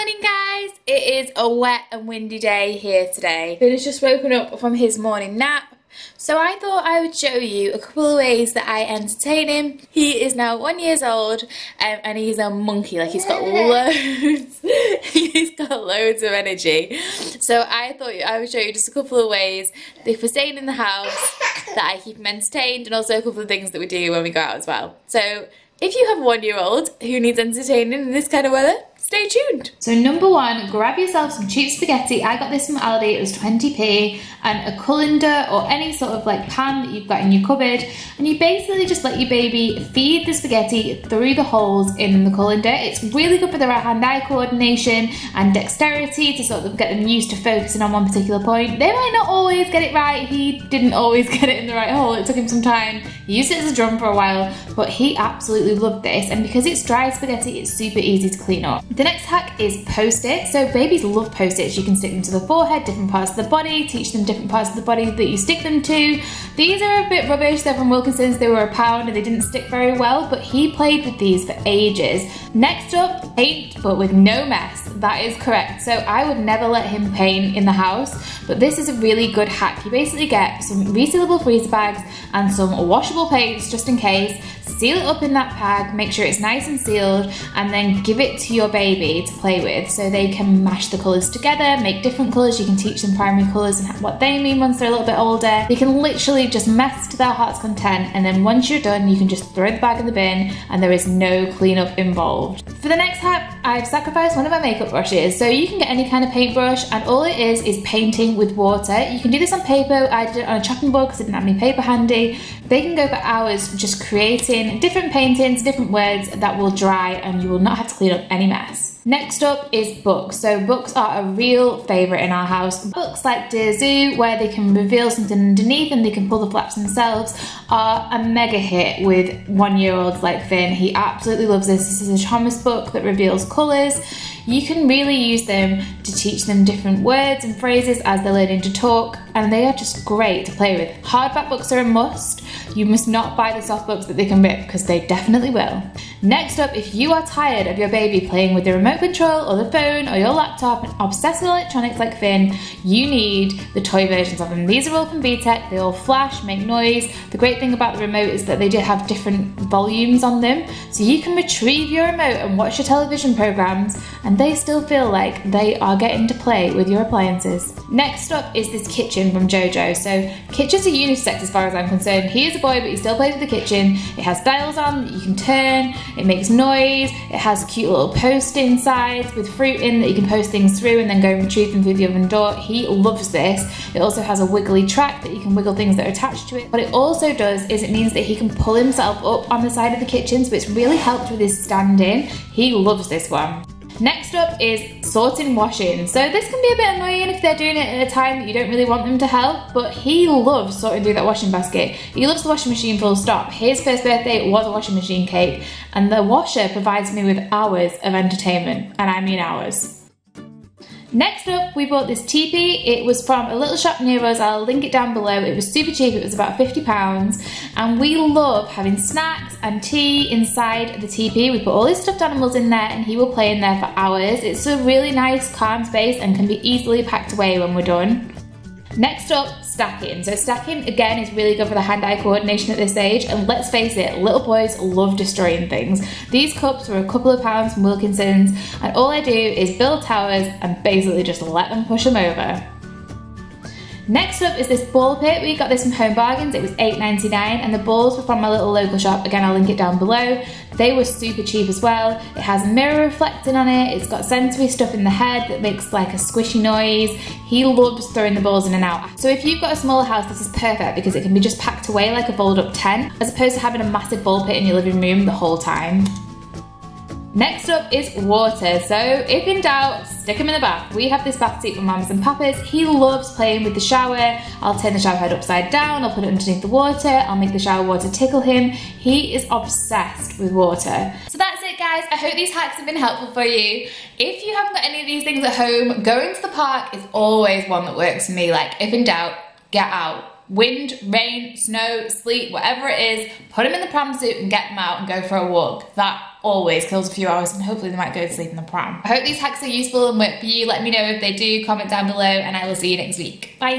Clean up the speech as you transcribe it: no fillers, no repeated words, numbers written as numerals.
Morning guys, it is a wet and windy day here today. Finn has just woken up from his morning nap, so I thought I would show you a couple of ways that I entertain him. He is now 1 year old and he's a monkey, like he's got loads, he's got loads of energy. So I thought I would show you just a couple of ways if we're staying in the house that I keep him entertained, and also a couple of things that we do when we go out as well. So if you have a 1 year old who needs entertaining in this kind of weather, stay tuned. So number one, grab yourself some cheap spaghetti. I got this from Aldi, it was 20p, and a colander or any sort of like pan that you've got in your cupboard, and you basically just let your baby feed the spaghetti through the holes in the colander. It's really good for the right hand-eye coordination and dexterity to sort of get them used to focusing on one particular point. They might not always get it right. He didn't always get it in the right hole. It took him some time. He used it as a drum for a while, but he absolutely loved this, and because it's dry spaghetti, it's super easy to clean up. The next hack is post-its. So babies love post-its. You can stick them to the forehead, different parts of the body, teach them different parts of the body that you stick them to. These are a bit rubbish. They're from Wilkinson's. They were £1 and they didn't stick very well, but he played with these for ages. Next up, paint, but with no mess. That is correct. So I would never let him paint in the house, but this is a really good hack. You basically get some resealable freezer bags and some washable paints just in case. Seal it up in that bag, make sure it's nice and sealed, and then give it to your baby to play with so they can mash the colours together, make different colours. You can teach them primary colours and what they mean once they're a little bit older. They can literally just mess to their heart's content, and then once you're done, you can just throw the bag in the bin and there is no cleanup involved. For the next hack, I've sacrificed one of my makeup brushes. So you can get any kind of paintbrush, and all it is painting with water. You can do this on paper. I did it on a chopping board because I didn't have any paper handy. They can go for hours just creating different paintings, different words that will dry, and you will not have to clean up any mess. Next up is books. So books are a real favourite in our house. Books like Dear Zoo, where they can reveal something underneath and they can pull the flaps themselves, are a mega hit with 1 year olds like Finn. He absolutely loves this. This is a Thomas book that reveals colours. You can really use them to teach them different words and phrases as they're learning to talk, and they are just great to play with. Hardback books are a must. You must not buy the soft books that they can rip, because they definitely will. Next up, if you are tired of your baby playing with the remote control or the phone or your laptop and obsessed with electronics like Finn, you need the toy versions of them. These are all from VTech. They all flash, make noise. The great thing about the remote is that they do have different volumes on them, so you can retrieve your remote and watch your television programs, and they still feel like they are getting to play with your appliances. Next up is this kitchen from Jojo. So kitchens are unisex as far as I'm concerned. He is a boy, but he still plays with the kitchen. It has dials on that you can turn, it makes noise, it has a cute little post inside with fruit in that you can post things through and then go and retrieve them through the oven door. He loves this. It also has a wiggly track that you can wiggle things that are attached to it. What it also does is it means that he can pull himself up on the side of the kitchen, so it's really helped with his standing. He loves this one. Next up is sorting washing. So this can be a bit annoying if they're doing it at a time that you don't really want them to help, but he loves sorting through that washing basket. He loves the washing machine full stop. His first birthday was a washing machine cake, and the washer provides me with hours of entertainment, and I mean hours. Next up, we bought this teepee. It was from a little shop near us. I'll link it down below. It was super cheap. It was about £50, and we love having snacks and tea inside the teepee. We put all his stuffed animals in there, and he will play in there for hours. It's a really nice, calm space and can be easily packed away when we're done. Next up, stacking. So stacking, again, is really good for the hand-eye coordination at this age, and let's face it, little boys love destroying things. These cups were a couple of pounds from Wilkinson's, and all I do is build towers and basically just let them push them over. Next up is this ball pit. We got this from Home Bargains. It was £8.99, and the balls were from my little local shop. Again, I'll link it down below. They were super cheap as well. It has mirror reflecting on it. It's got sensory stuff in the head that makes like a squishy noise. He loves throwing the balls in and out. So if you've got a smaller house, this is perfect because it can be just packed away like a fold up tent, as opposed to having a massive ball pit in your living room the whole time. Next up is water. So if in doubt, stick him in the bath. We have this bath seat from Mamas and Papas. He loves playing with the shower. I'll turn the shower head upside down, I'll put it underneath the water, I'll make the shower water tickle him. He is obsessed with water. So that's it guys, I hope these hacks have been helpful for you. If you haven't got any of these things at home, going to the park is always one that works for me. Like if in doubt, get out. Wind, rain, snow, sleet, whatever it is, put them in the pram suit and get them out and go for a walk. That always kills a few hours, and hopefully they might go to sleep in the pram. I hope these hacks are useful and work for you. Let me know if they do, comment down below, and I will see you next week. Bye.